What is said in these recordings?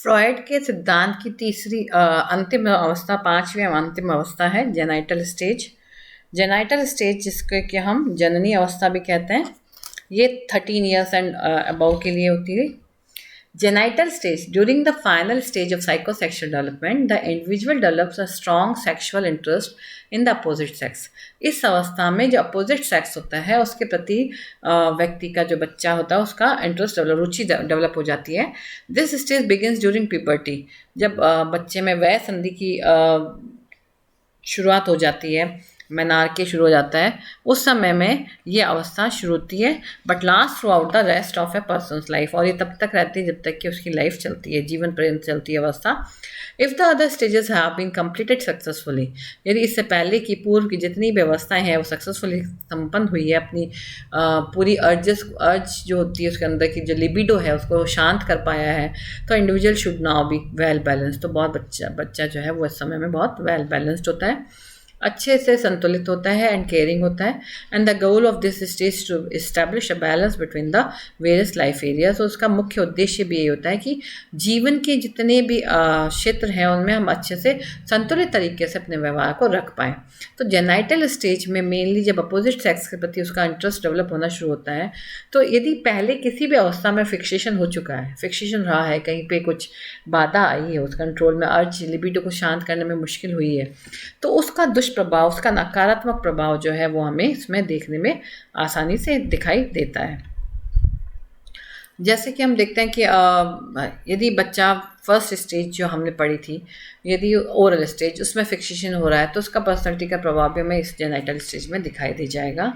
Freud के सिद्धांत की तीसरी अंतिम अवस्था, पांचवी अंतिम अवस्था है जेनाइटल स्टेज। जेनाइटल स्टेज जिसको कि हम जननी अवस्था भी कहते हैं, ये 13 ईयर्स एंड अबव के लिए होती है। Genital stage. During the final stage of psychosexual development, the individual develops a strong sexual interest in the opposite sex. इस अवस्था में जो अपोजिट सेक्स होता है उसके प्रति व्यक्ति का जो बच्चा होता है उसका इंटरेस्ट रुचि डेवलप हो जाती है। This stage begins during puberty. जब बच्चे में वय संधि की शुरुआत हो जाती है, मेनार्के शुरू हो जाता है, उस समय में ये अवस्था शुरू होती है, but last through out the rest of A persons life. और ये तब तक रहती है जब तक कि उसकी लाइफ चलती है, जीवन पर्यंत चलती है अवस्था। If the other stages have been completed successfully, यदि इससे पहले की पूर्व की जितनी व्यवस्थाएं हैं वो सक्सेसफुली संपन्न हुई है, अपनी पूरी अर्ज जो होती है उसके अंदर की जो लिबिडो है उसको शांत कर पाया है, तो individual should now be well balanced. तो बहुत बच्चा जो है वो इस समय में बहुत वेल बैलेंस्ड होता है, अच्छे से संतुलित होता है एंड केयरिंग होता है। And the goal of this stage to establish a balance between the various life areas. तो उसका मुख्य उद्देश्य भी ये होता है कि जीवन के जितने भी क्षेत्र हैं उनमें हम अच्छे से संतुलित तरीके से अपने व्यवहार को रख पाएँ। तो जेनाइटल स्टेज में मेनली जब अपोजिट सेक्स के प्रति उसका इंटरेस्ट डेवलप होना शुरू होता है, तो यदि पहले किसी भी अवस्था में फिक्सेशन हो चुका है, फिक्सेशन रहा है, कहीं पे कुछ बाधा आई है उस कंट्रोल में, अर्ज लिबिडो को शांत करने में मुश्किल हुई है, तो उसका दुष्प्रभाव, उसका नकारात्मक प्रभाव जो है वो हमें इसमें देखने में आसानी से दिखाई देता है। जैसे कि हम देखते हैं कि यदि बच्चा फर्स्ट स्टेज जो हमने पढ़ी थी, यदि ओरल स्टेज, उसमें फिक्सेशन हो रहा है तो उसका पर्सनैलिटी का प्रभाव भी हमें इस जेनाइटल स्टेज में दिखाई दे जाएगा।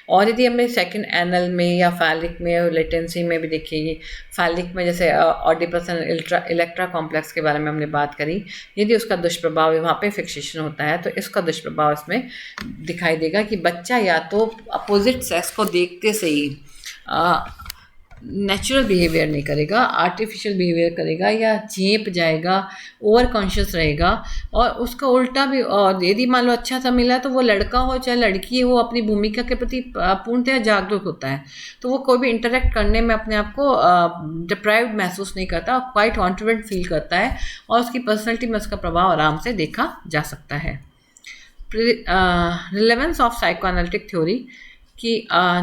और यदि हमें सेकंड एनल में या फैलिक में, लेटेंसी में भी देखिए, फैलिक में जैसे ऑडिपस एंड इलेक्ट्रा कॉम्प्लेक्स के बारे में हमने बात करी, यदि उसका दुष्प्रभाव वहाँ पे फिक्सेशन होता है तो इसका दुष्प्रभाव इसमें दिखाई देगा कि बच्चा या तो अपोजिट सेक्स को देखते से ही नेचुरल बिहेवियर नहीं करेगा, आर्टिफिशियल बिहेवियर करेगा या झेप जाएगा, ओवर कॉन्शियस रहेगा। और उसका उल्टा भी, और यदि मान लो अच्छा सा मिला तो वो लड़का हो चाहे लड़की हो, अपनी भूमिका के प्रति पूर्णतः जागरूक होता है, तो वो कोई भी इंटरेक्ट करने में अपने आप को डिप्राइव्ड महसूस नहीं करता, क्वाइट कॉन्फिडेंट फील करता है और उसकी पर्सनैलिटी में उसका प्रभाव आराम से देखा जा सकता है। रिलेवेंस ऑफ साइकोएनालिटिक थ्योरी कि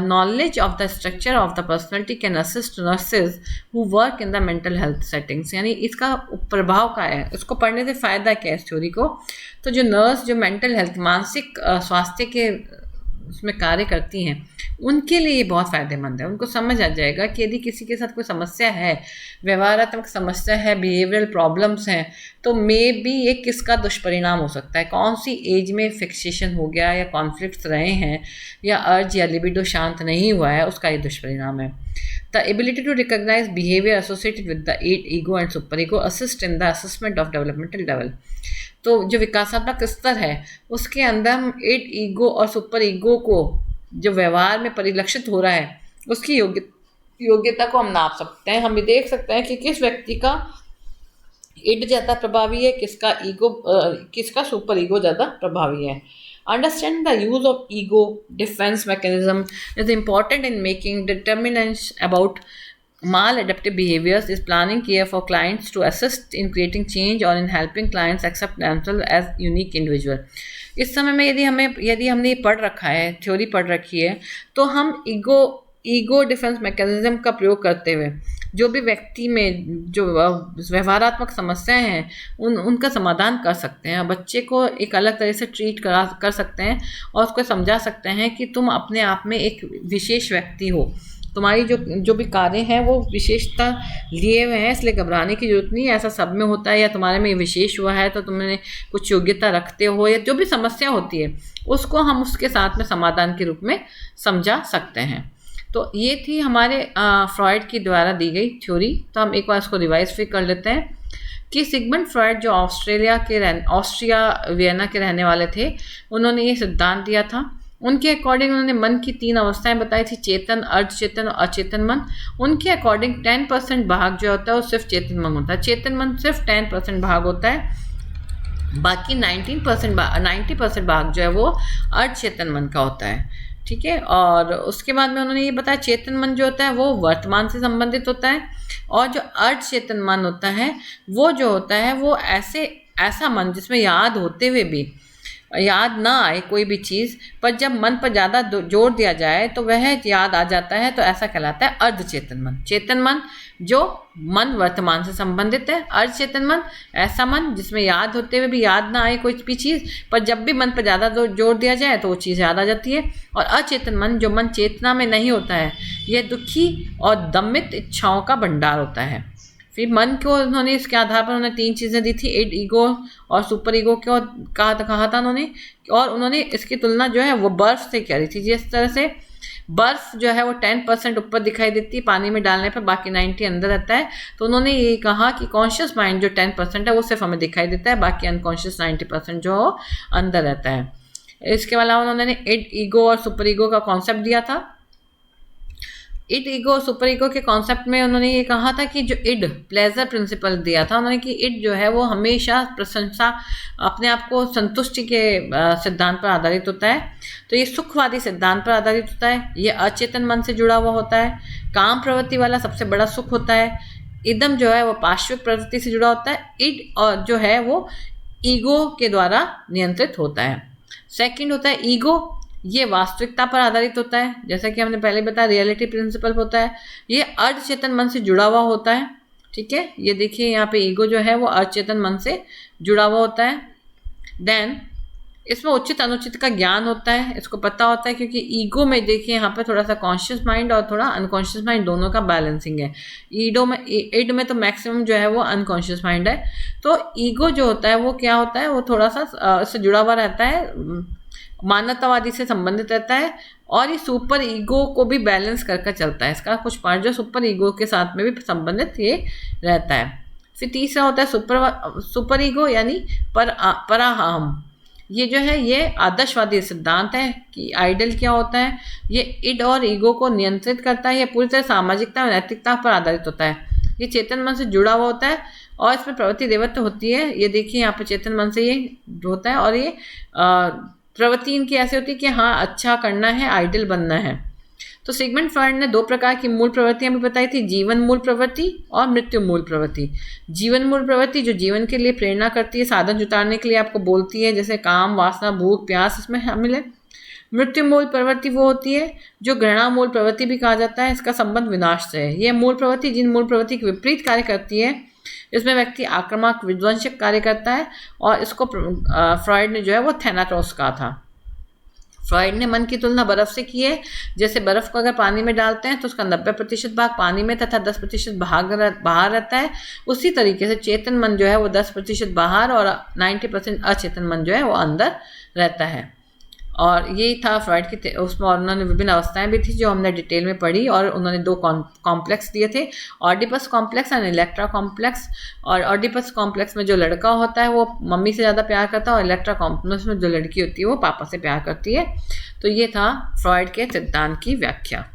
knowledge of the structure of the personality can assist nurses who work in the mental health settings। यानी इसका प्रभाव क्या है, उसको पढ़ने से फ़ायदा क्या है इस थ्योरी को। तो जो नर्स जो मेंटल हेल्थ, मानसिक स्वास्थ्य के उसमें कार्य करती हैं, उनके लिए ये बहुत फ़ायदेमंद है। उनको समझ आ जाएगा कि यदि किसी के साथ कोई समस्या है, व्यवहारात्मक समस्या है, बिहेवियरल प्रॉब्लम्स हैं, तो मे बी ये किसका दुष्परिणाम हो सकता है, कौन सी एज में फिक्सेशन हो गया या कॉन्फ्लिक्ट्स रहे हैं या अर्ज या लिबिडो शांत नहीं हुआ है, उसका ये दुष्परिणाम है। The ability to recognise behaviour associated with the 8 ego and super ego assist in the assessment of developmental level. तो जो विकासात्मक स्तर है उसके अंदर हम 8 ईगो और सुपर ईगो को जो व्यवहार में परिलक्षित हो रहा है उसकी योग्यता को हम नाप सकते हैं। हम ये देख सकते हैं कि किस व्यक्ति का इड ज़्यादा प्रभावी है, किसका सुपर ईगो ज़्यादा प्रभावी है। Understand the use of ego defense mechanism is important in making determinations about maladaptive behaviors. Is planning care for clients to assist in creating change or in helping clients accept themselves as unique individual। इस समय में यदि हमने पढ़ रखा है, theory पढ़ रखी है, तो हम ईगो डिफेंस मैकेनिज्म का प्रयोग करते हुए जो भी व्यक्ति में जो व्यवहारात्मक समस्याएं हैं उनका समाधान कर सकते हैं। बच्चे को एक अलग तरह से ट्रीट कर सकते हैं और उसको समझा सकते हैं कि तुम अपने आप में एक विशेष व्यक्ति हो, तुम्हारी जो भी कार्य हैं वो विशेषता लिए हुए हैं, इसलिए घबराने की जरूरत नहीं है। ऐसा सब में होता है, या तुम्हारे में विशेष हुआ है तो तुमने कुछ योग्यता रखते हो, या जो भी समस्या होती है उसको हम उसके साथ में समाधान के रूप में समझा सकते हैं। तो ये थी हमारे फ्रॉइड की द्वारा दी गई थ्योरी। तो हम एक बार इसको रिवाइज फिर कर लेते हैं कि सिगमंड फ्रॉइड जो ऑस्ट्रिया वियना के रहने वाले थे, उन्होंने ये सिद्धांत दिया था। उनके अकॉर्डिंग उन्होंने मन की 3 अवस्थाएं बताई थी, चेतन, अर्धचेतन और अचेतन मन। उनके अकॉर्डिंग 10% भाग जो होता है वो सिर्फ चेतन मन होता है। चेतन मन सिर्फ 10% भाग होता है, बाकी 90% भाग जो है वो अर्धचेतन मन का होता है। ठीक है। और उसके बाद में उन्होंने ये बताया चेतन मन जो होता है वो वर्तमान से संबंधित होता है, और जो अर्ध चेतन मन होता है वो जो होता है वो ऐसा मन जिसमें याद होते हुए भी याद ना आए कोई भी चीज़, पर जब मन पर ज़्यादा जोर दिया जाए तो वह याद आ जाता है, तो ऐसा कहलाता है अर्ध चेतन मन। चेतन मन जो मन वर्तमान से संबंधित है, अर्ध चेतन मन ऐसा मन जिसमें याद होते हुए भी याद ना आए कोई भी चीज़, पर जब भी मन पर ज़्यादा जोर दिया जाए तो वो चीज़ याद आ जाती है। और अचेतन मन जो मन चेतना में नहीं होता है, यह दुखी और दमित इच्छाओं का भंडार होता है। फिर मन को उन्होंने इसके आधार पर उन्होंने 3 चीज़ें दी थी, इड, ईगो और सुपर ईगो को कहा था उन्होंने। और उन्होंने इसकी तुलना जो है वो बर्फ से करी थी। जिस तरह से बर्फ जो है वो 10% ऊपर दिखाई देती है पानी में डालने पर, बाकी 90 अंदर रहता है। तो उन्होंने ये कहा कि कॉन्शियस माइंड जो 10% है वो सिर्फ हमें दिखाई देता है, बाकी अनकॉन्शियस 90% जो अंदर रहता है। इसके अलावा उन्होंने इड, ईगो और सुपर ईगो का कॉन्सेप्ट दिया था। इड, ईगो, सुपर ईगो के कॉन्सेप्ट में उन्होंने ये कहा था कि जो इड प्लेजर प्रिंसिपल दिया था उन्होंने कि इड जो है वो हमेशा प्रशंसा, अपने आप को संतुष्टि के सिद्धांत पर आधारित होता है। तो ये सुखवादी सिद्धांत पर आधारित होता है, ये अचेतन मन से जुड़ा हुआ होता है, काम प्रवृत्ति वाला सबसे बड़ा सुख होता है। इदम जो है वो पार्श्विक प्रवृत्ति से जुड़ा होता है। इड और जो है वो ईगो के द्वारा नियंत्रित होता है। सेकंड होता है ईगो, ये वास्तविकता पर आधारित होता है, जैसा कि हमने पहले बताया रियलिटी प्रिंसिपल होता है। ये अर्धचेतन मन से जुड़ा हुआ होता है। ठीक है, ये देखिए यहाँ पे ईगो जो है वो अर्धचेतन मन से जुड़ा हुआ होता है। देन इसमें उचित अनुचित का ज्ञान होता है, इसको पता होता है, क्योंकि ईगो में देखिए यहाँ पे थोड़ा सा कॉन्शियस माइंड और थोड़ा अनकॉन्शियस माइंड दोनों का बैलेंसिंग है। इड में तो मैक्सिमम जो है वो अनकॉन्शियस माइंड है। तो ईगो जो होता है वो क्या होता है, वो थोड़ा सा इससे जुड़ा हुआ रहता है, मानवतावादी से संबंधित रहता है, और ये सुपर ईगो को भी बैलेंस करके चलता है। इसका कुछ पार्ट जो सुपर ईगो के साथ में भी संबंधित ये रहता है। फिर तीसरा होता है सुपर ईगो यानी पराहम। ये जो है ये आदर्शवादी सिद्धांत है कि आइडल क्या होता है, ये इड और ईगो को नियंत्रित करता है, ये पूरी तरह सामाजिकता और नैतिकता पर आधारित होता है। ये चेतन मन से जुड़ा हुआ होता है और इसमें प्रवृत्ति देवत्व होती है। ये देखिए यहाँ पे चेतन मन से ये होता है, और ये प्रवृत्ति इनकी ऐसी होती है कि हाँ अच्छा करना है, आइडल बनना है। तो सिगमंड फ्रॉइड ने 2 प्रकार की मूल प्रवृत्तियां भी बताई थी, जीवन मूल प्रवृत्ति और मृत्यु मूल प्रवृत्ति। जीवन मूल प्रवृत्ति जो जीवन के लिए प्रेरणा करती है, साधन जुटाने के लिए आपको बोलती है, जैसे काम, वासना, भूख, प्यास इसमें शामिल है। मृत्यु मूल प्रवृत्ति वो होती है जो घृणा मूल प्रवृत्ति भी कहा जाता है, इसका संबंध विनाश से है। ये मूल प्रवृत्ति जिन मूल प्रवृत्ति के विपरीत कार्य करती है, इसमें व्यक्ति आक्रामक विध्वंसक कार्य करता है, और इसको फ्रॉइड ने जो है वो थैनाटोस कहा था। फ्रॉइड ने मन की तुलना बर्फ से की है। जैसे बर्फ को अगर पानी में डालते हैं तो उसका 90% भाग पानी में तथा 10% बाहर रहता है, उसी तरीके से चेतन मन जो है वो 10% बाहर और 90% अचेतन मन जो है वो अंदर रहता है। और यही था फ्रॉइड की उसमें, और उन्होंने विभिन्न अवस्थाएं भी थी जो हमने डिटेल में पढ़ी, और उन्होंने 2 कॉम्प्लेक्स दिए थे, Oedipus complex and Electra complex. और ऑडिपस कॉम्प्लेक्स में जो लड़का होता है वो मम्मी से ज़्यादा प्यार करता है, और इलेक्ट्रा कॉम्प्लेक्स में जो लड़की होती है वो पापा से प्यार करती है। तो ये था फ्रॉइड के सिद्धांत की व्याख्या।